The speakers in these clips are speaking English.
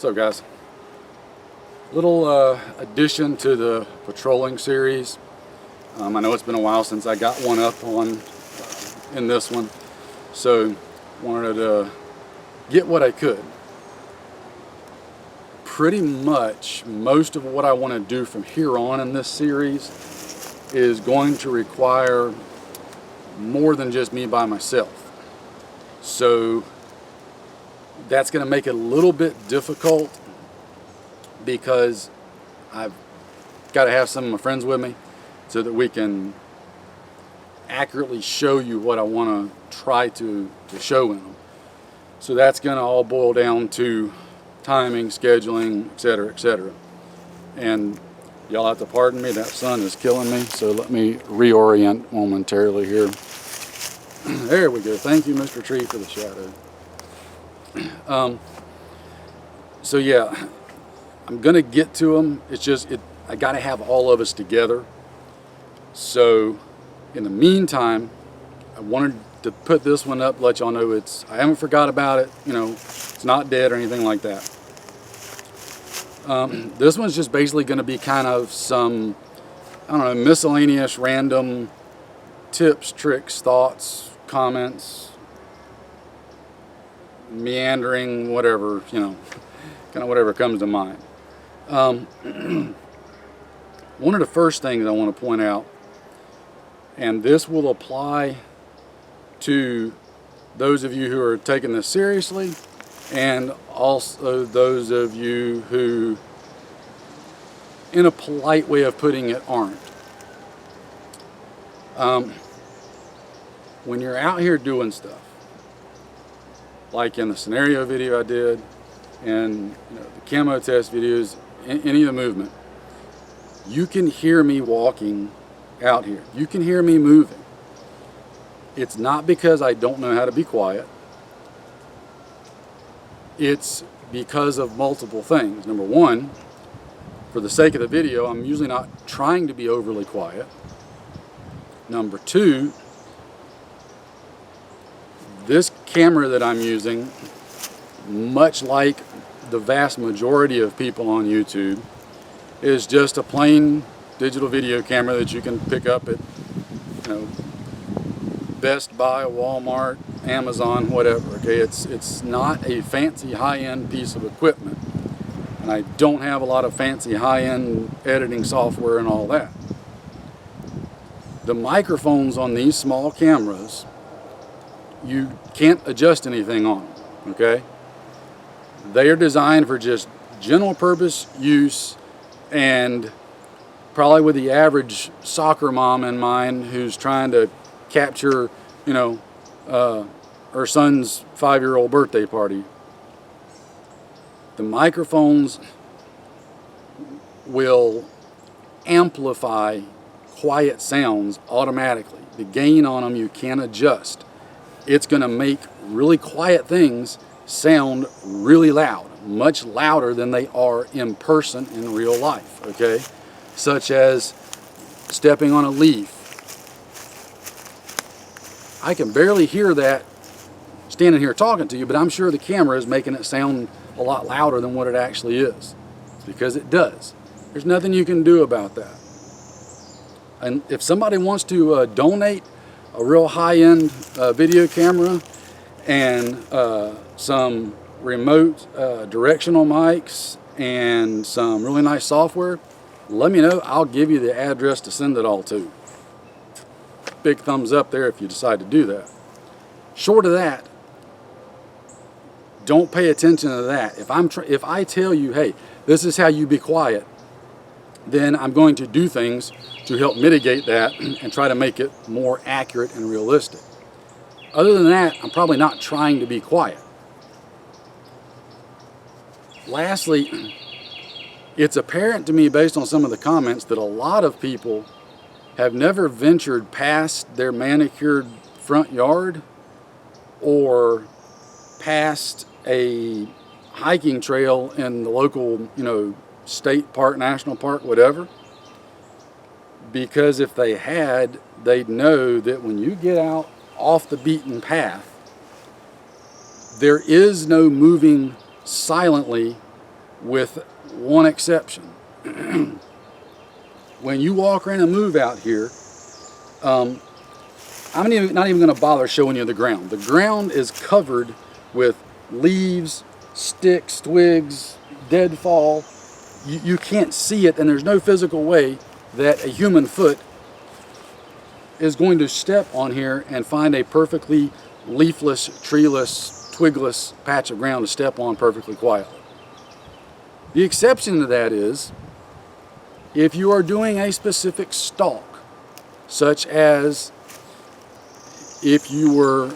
So guys, little addition to the patrolling series. I know it's been a while since I got one up on in this one, so wanted to get what I could. Pretty much most of what I want to do from here on in this series is going to require more than just me by myself. So that's going to make it a little bit difficult because I've got to have some of my friends with me so that we can accurately show you what I want to try to show in them. So that's going to all boil down to timing, scheduling, etc., etc. And y'all have to pardon me, that sun is killing me, so let me reorient momentarily here. There we go. Thank you, Mr. Tree, for the shadow. So yeah, I'm gonna get to them. It's just I gotta have all of us together. So in the meantime, I wanted to put this one up, let y'all know I haven't forgot about it. You know, it's not dead or anything like that. This one's just basically going to be kind of some, I don't know, miscellaneous, random tips, tricks, thoughts, comments, meandering, whatever, you know, kind of whatever comes to mind. One of the first things I want to point out, and this will apply to those of you who are taking this seriously, and also those of you who, in a polite way of putting it, aren't. When you're out here doing stuff, like in the scenario video I did, and the camo test videos, any of the movement, you can hear me walking out here. You can hear me moving. It's not because I don't know how to be quiet. It's because of multiple things. Number one, for the sake of the video, I'm usually not trying to be overly quiet. Number two, this camera that I'm using, much like the vast majority of people on YouTube, is just a plain digital video camera that you can pick up at, Best Buy, Walmart, Amazon, whatever. Okay, it's not a fancy high-end piece of equipment, and I don't have a lot of fancy high-end editing software and all that. The microphones on these small cameras, you can't adjust anything on them. Okay, they are designed for just general purpose use, and probably with the average soccer mom in mind who's trying to capture, her son's 5-year-old birthday party. The microphones will amplify quiet sounds automatically. The gain on them you can adjust. It's going to make really quiet things sound really loud, much louder than they are in person in real life, okay? Such as stepping on a leaf. I can barely hear that standing here talking to you, but I'm sure the camera is making it sound a lot louder than what it actually is, because it does. There's nothing you can do about that. And if somebody wants to donate a real high-end video camera and some remote directional mics and some really nice software, let me know. I'll give you the address to send it all to. Big thumbs up there if you decide to do that. Short of that, don't pay attention to that. If I tell you, hey, this is how you be quiet, then I'm going to do things to help mitigate that and try to make it more accurate and realistic. Other than that, I'm probably not trying to be quiet. Lastly, it's apparent to me based on some of the comments that a lot of people have never ventured past their manicured front yard or past a hiking trail in the local, state park, national park, whatever. Because if they had, they'd know that when you get out off the beaten path, there is no moving silently with one exception. When you walk around and move out here, I'm not even going to bother showing you the ground. The ground is covered with leaves, sticks, twigs, deadfall. You can't see it, and there's no physical way that a human foot is going to step on here and find a perfectly leafless, treeless, twigless patch of ground to step on perfectly quietly. The exception to that is if you are doing a specific stalk, such as if you were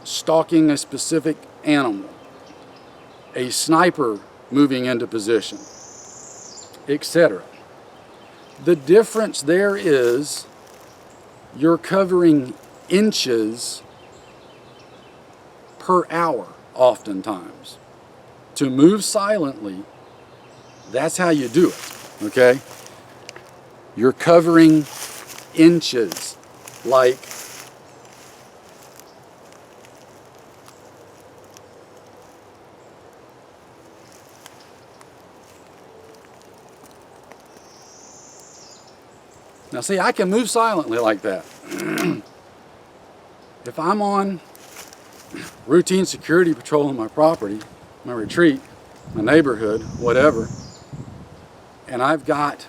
stalking a specific animal, a sniper moving into position, etc. The difference there is you're covering inches per hour oftentimes. To move silently, that's how you do it, okay? You're covering inches, like now see, I can move silently like that. If I'm on routine security patrol on my property, my retreat, my neighborhood, whatever, and I've got,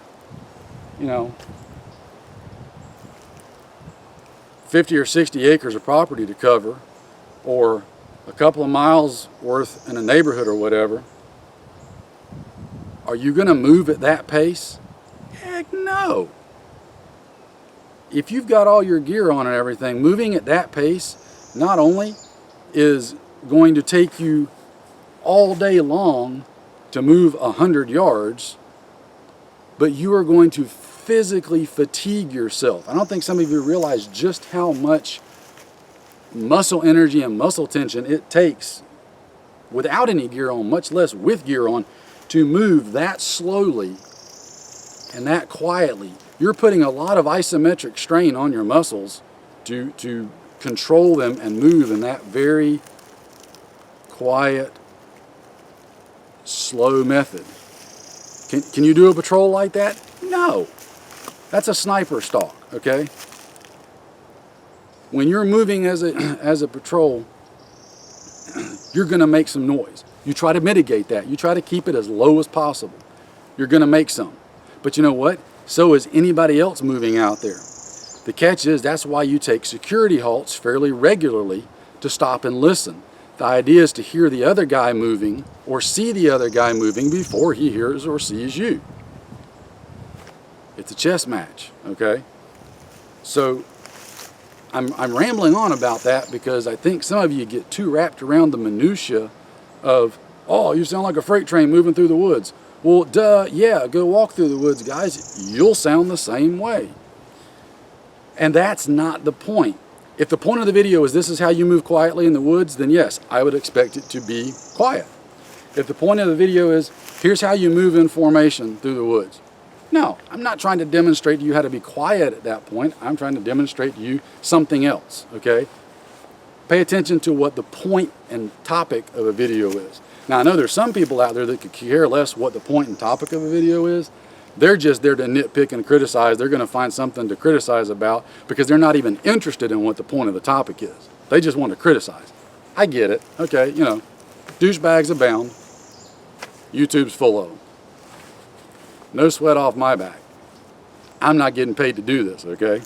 50 or 60 acres of property to cover, or a couple of miles worth in a neighborhood or whatever, are you going to move at that pace? Heck no. If you've got all your gear on and everything, moving at that pace not only is going to take you all day long to move 100 yards, but you are going to physically fatigue yourself. I don't think some of you realize just how much muscle energy and muscle tension it takes without any gear on, much less with gear on, to move that slowly and that quietly. You're putting a lot of isometric strain on your muscles to control them and move in that very quiet, slow method. Can you do a patrol like that? No. That's a sniper stalk, okay? When you're moving as a patrol, you're going to make some noise. You try to mitigate that. You try to keep it as low as possible. You're going to make some. But you know what? So is anybody else moving out there. The catch is that's why you take security halts fairly regularly to stop and listen. The idea is to hear the other guy moving or see the other guy moving before he hears or sees you. It's a chess match, okay? So I'm rambling on about that because I think some of you get too wrapped around the minutia of, oh, you sound like a freight train moving through the woods. Well, duh, yeah, go walk through the woods, guys. You'll sound the same way. And that's not the point. If the point of the video is this is how you move quietly in the woods, then yes, I would expect it to be quiet. If the point of the video is here's how you move in formation through the woods. No, I'm not trying to demonstrate to you how to be quiet at that point. I'm trying to demonstrate to you something else, okay? Pay attention to what the point and topic of a video is. Now, I know there's some people out there that could care less what the point and topic of a video is. They're just there to nitpick and criticize. They're going to find something to criticize about because they're not even interested in what the point of the topic is. They just want to criticize. I get it. Okay, douchebags abound. YouTube's full of them. No sweat off my back. I'm not getting paid to do this, okay?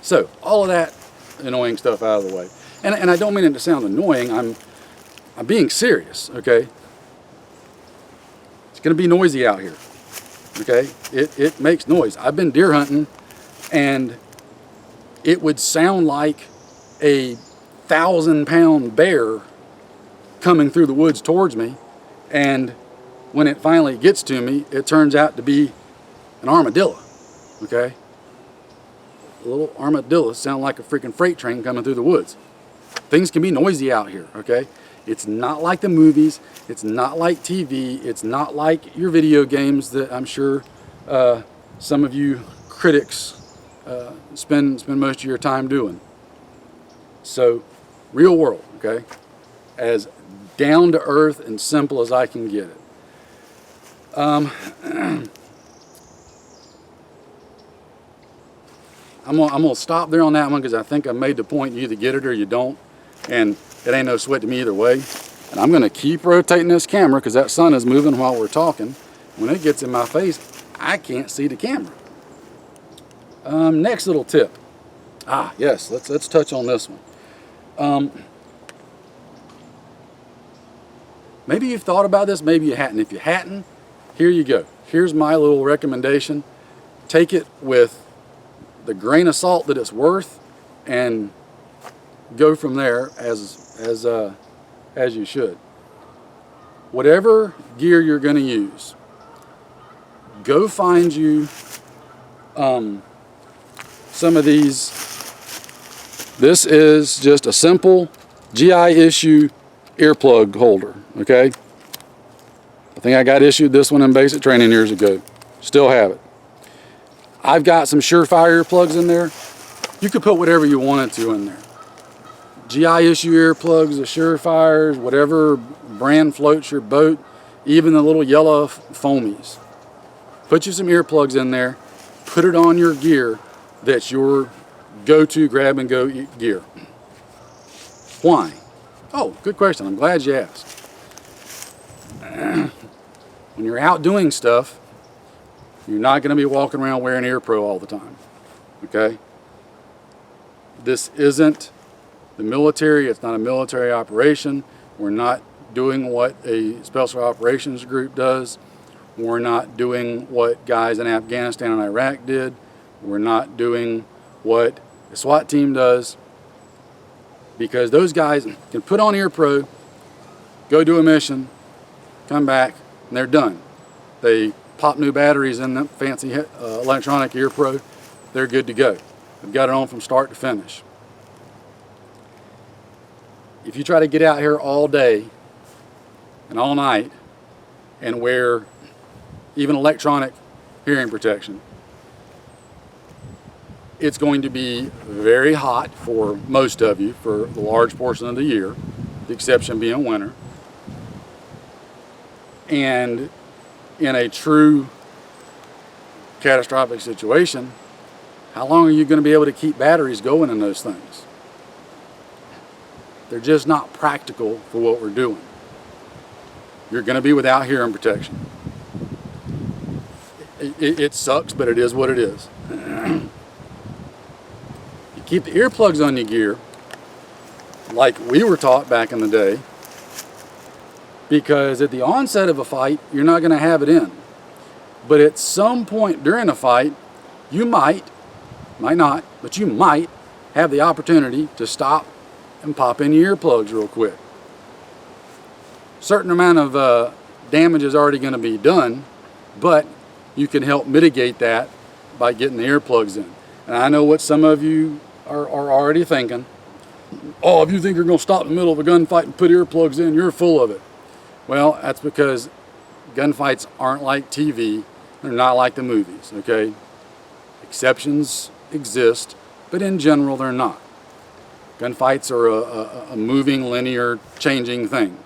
So, all of that annoying stuff out of the way. And I don't mean it to sound annoying. I'm being serious, okay? It's going to be noisy out here, okay? It makes noise. I've been deer hunting, and it would sound like a 1,000-pound bear coming through the woods towards me, and when it finally gets to me, it turns out to be an armadillo, okay? Little armadillos sound like a freaking freight train coming through the woods. Things can be noisy out here, okay? It's not like the movies. It's not like TV. It's not like your video games that I'm sure some of you critics spend most of your time doing. So, real world, okay? As down to earth and simple as I can get it. I'm gonna stop there on that one because I think I made the point. You either get it or you don't, and it ain't no sweat to me either way. And I'm gonna keep rotating this camera because that sun is moving while we're talking. When it gets in my face, I can't see the camera. Next little tip. Yes, let's touch on this one. Maybe you've thought about this, maybe you hadn't. If you hadn't, here you go. Here's my little recommendation. Take it with the grain of salt that it's worth, and go from there as you should. Whatever gear you're going to use, go find you some of these. This is just a simple GI issue earplug holder, okay? I think I got issued this one in basic training years ago. Still have it. I've got some Surefire earplugs in there. You could put whatever you wanted to in there. GI issue earplugs, the Surefires, whatever brand floats your boat, even the little yellow foamies. Put you some earplugs in there. Put it on your gear that's your go-to grab-and-go gear. Why? Oh, good question. I'm glad you asked. When you're out doing stuff, you're not going to be walking around wearing EarPro all the time, okay? This isn't the military. It's not a military operation. We're not doing what a special operations group does. We're not doing what guys in Afghanistan and Iraq did. We're not doing what a SWAT team does, because those guys can put on EarPro, go do a mission, come back, and they're done. They pop new batteries in the fancy electronic EarPro, they're good to go. They've got it on from start to finish. If you try to get out here all day and all night and wear even electronic hearing protection, it's going to be very hot for most of you for the large portion of the year, the exception being winter. And in a true catastrophic situation, how long are you going to be able to keep batteries going in those things? They're just not practical for what we're doing. You're going to be without hearing protection. It sucks, but it is what it is. You keep the earplugs on your gear, like we were taught back in the day, because at the onset of a fight, you're not going to have it in. But at some point during a fight, you might not, but you might have the opportunity to stop and pop in your earplugs real quick. Certain amount of damage is already going to be done, but you can help mitigate that by getting the earplugs in. And I know what some of you are already thinking. Oh, if you think you're going to stop in the middle of a gunfight and put earplugs in, you're full of it. Well, that's because gunfights aren't like TV. They're not like the movies, okay? Exceptions exist, but in general, they're not. Gunfights are a moving, linear, changing thing.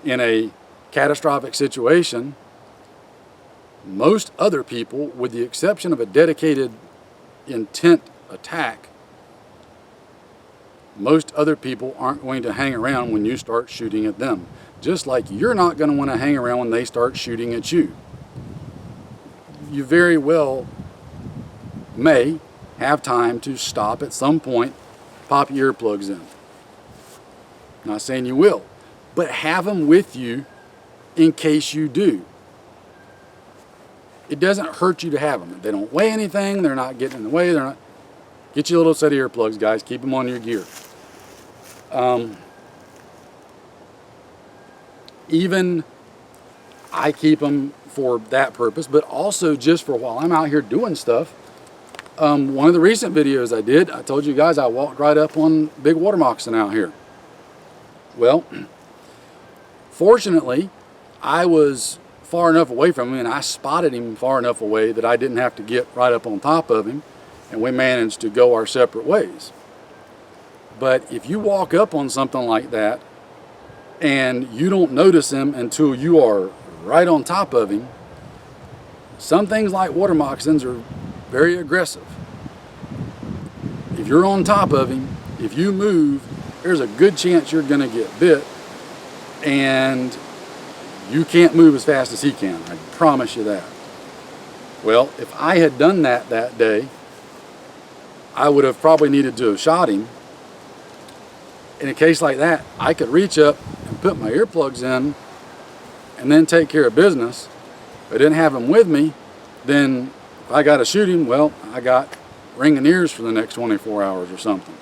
In a catastrophic situation, most other people, with the exception of a dedicated intent attack, most other people aren't going to hang around when you start shooting at them. Just like you're not going to want to hang around when they start shooting at you. You very well may have time to stop at some point, pop your earplugs in. Not saying you will, but have them with you in case you do. It doesn't hurt you to have them. They don't weigh anything. They're not getting in the way. They're not. Get you a little set of earplugs, guys. Keep them on your gear. Even I keep them for that purpose, but also just for while I'm out here doing stuff. One of the recent videos I did, I told you guys I walked right up on big water moccasin out here. Well, fortunately, I was far enough away from him, and I spotted him far enough away that I didn't have to get right up on top of him, and we managed to go our separate ways. But if you walk up on something like that and you don't notice him until you are right on top of him. Some things like water moccasins are very aggressive. If you're on top of him, if you move, there's a good chance you're going to get bit, and you can't move as fast as he can. I promise you that. Well, if I had done that day, I would have probably needed to have shot him. In a case like that, I could reach up and put my earplugs in and then take care of business. If I didn't have him with me, then if I got to shoot him, well, I got ringing ears for the next 24 hours or something.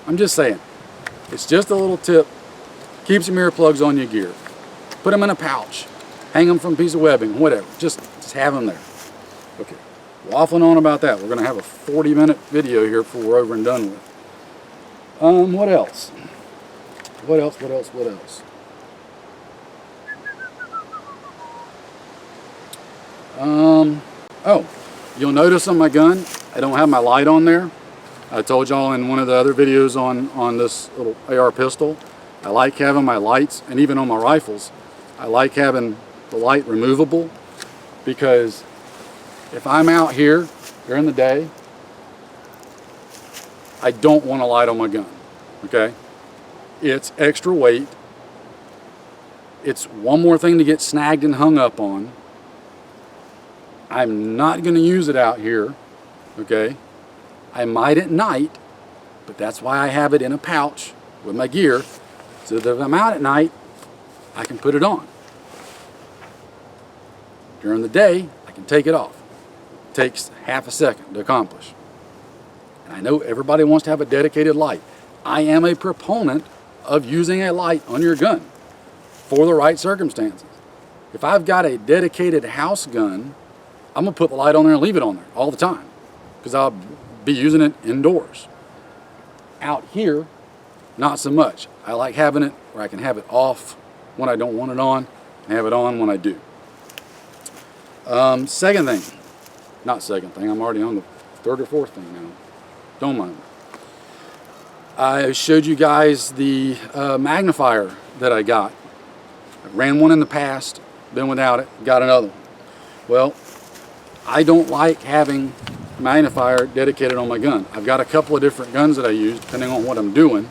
I'm just saying, it's just a little tip. Keep some earplugs on your gear. Put them in a pouch. Hang them from a piece of webbing, whatever. Just have them there. Okay, waffling on about that. We're going to have a 40-minute video here before we're over and done with. What else? What else? Oh, you'll notice on my gun, I don't have my light on there. I told y'all in one of the other videos on this little AR pistol, I like having my lights, and even on my rifles, I like having the light removable, because if I'm out here during the day, I don't want a light on my gun, okay? It's extra weight. It's one more thing to get snagged and hung up on. I'm not going to use it out here, okay? I might at night, but that's why I have it in a pouch with my gear, so that if I'm out at night, I can put it on. During the day, I can take it off. It takes half a second to accomplish. And I know everybody wants to have a dedicated light. I am a proponent of using a light on your gun for the right circumstances. If I've got a dedicated house gun, I'm going to put the light on there and leave it on there all the time, because I'll be using it indoors. Out here, not so much. I like having it where I can have it off when I don't want it on and have it on when I do. Second thing, I'm already on the third or fourth thing now. Don't mind me. I showed you guys the magnifier that I got. I ran one in the past, been without it, got another one. Well, I don't like having a magnifier dedicated on my gun. I've got a couple of different guns that I use depending on what I'm doing.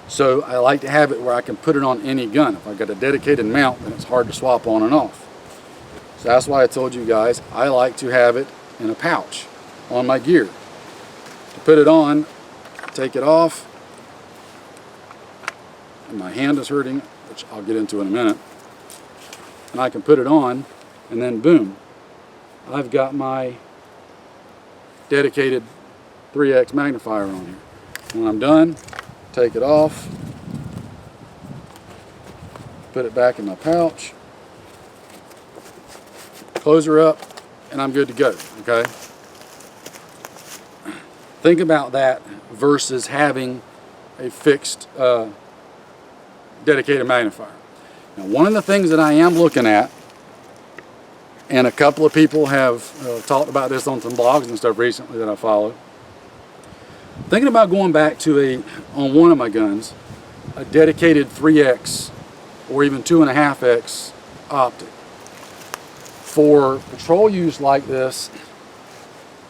So I like to have it where I can put it on any gun. If I've got a dedicated mount, then it's hard to swap on and off. So that's why I told you guys I like to have it in a pouch on my gear. To put it on, take it off, and my hand is hurting, which I'll get into in a minute, and I can put it on, and then boom, I've got my dedicated 3X magnifier on here. When I'm done, take it off, put it back in my pouch, close her up, and I'm good to go, okay? Think about that versus having a fixed dedicated magnifier. Now, one of the things that I am looking at, and a couple of people have talked about this on some blogs and stuff recently that I follow, thinking about going back to on one of my guns, a dedicated 3X or even 2.5X optic. For patrol use like this,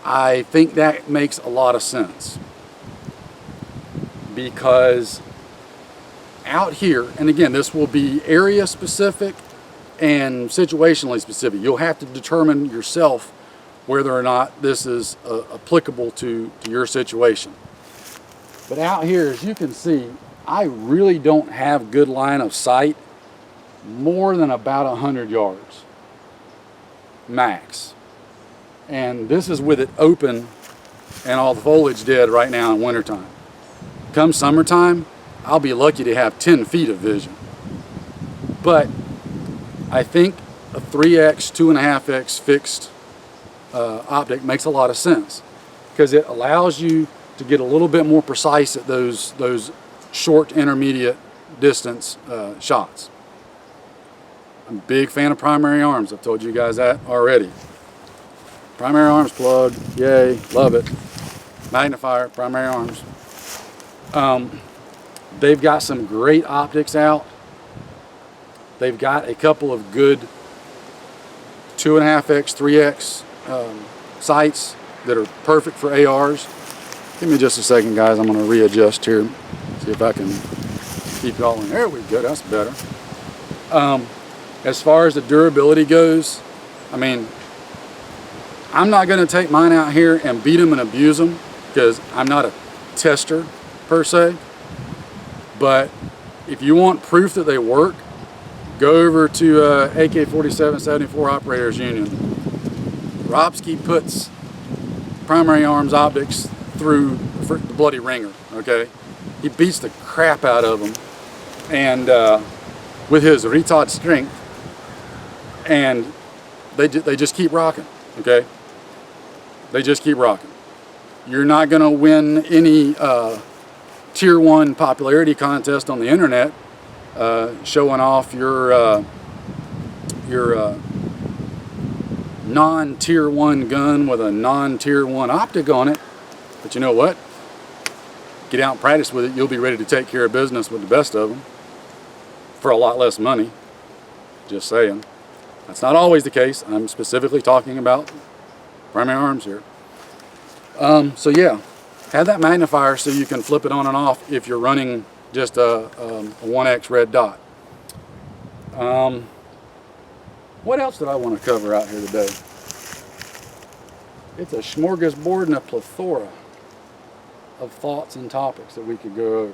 I think that makes a lot of sense, because out here, and again, this will be area specific and situationally specific. You'll have to determine yourself whether or not this is applicable to your situation. But out here, as you can see, I really don't have good line of sight more than about 100 yards max. And this is with it open and all the foliage dead right now in wintertime. Come summertime, I'll be lucky to have 10 feet of vision. But I think a 3X, 2.5X fixed optic makes a lot of sense, because it allows you to get a little bit more precise at those short intermediate distance shots. I'm a big fan of primary arms. I've told you guys that already. Primary arms plug, yay, love it. Magnifier, primary arms. They've got some great optics out. They've got a couple of good 2.5x, 3x sights that are perfect for ARs. Give me just a second, guys. I'm going to readjust here. See if I can keep going. There we go. That's better. As far as the durability goes, I mean, I'm not going to take mine out here and beat them and abuse them because I'm not a tester per se. But if you want proof that they work, go over to AK-47 74 Operators Union. Robski puts primary arms optics through the bloody ringer, okay? He beats the crap out of them, and with his retard strength, and they just keep rocking, okay? They just keep rocking. You're not gonna win any tier 1 popularity contest on the internet showing off your non-tier 1 gun with a non-tier 1 optic on it. But you know what? Get out and practice with it. You'll be ready to take care of business with the best of them for a lot less money. Just saying. That's not always the case. I'm specifically talking about primary arms here. So yeah, have that magnifier so you can flip it on and off if you're running just a 1x red dot. What else did I want to cover out here today? It's a smorgasbord and a plethora of thoughts and topics that we could go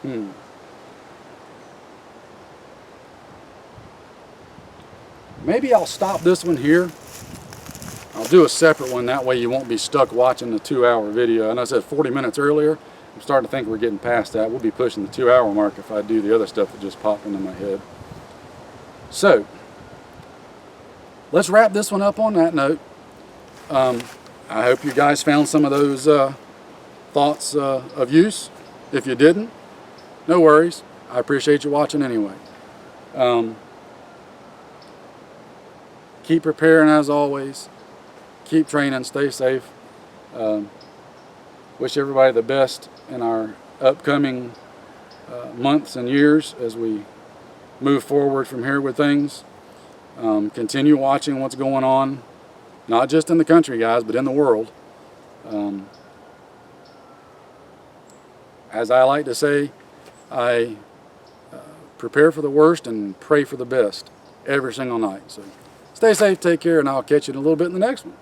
over. Maybe I'll stop this one here. I'll do a separate one, that way you won't be stuck watching the 2-hour video. And I said 40 minutes earlier. I'm starting to think we're getting past that. We'll be pushing the 2-hour mark if I do the other stuff that just popped into my head. So, let's wrap this one up on that note. I hope you guys found some of those thoughts of use. If you didn't, no worries. I appreciate you watching anyway. Keep preparing as always. Keep training, stay safe. Wish everybody the best in our upcoming months and years as we move forward from here with things. Continue watching what's going on, not just in the country, guys, but in the world. As I like to say, I prepare for the worst and pray for the best every single night. So stay safe, take care, and I'll catch you in a little bit in the next one.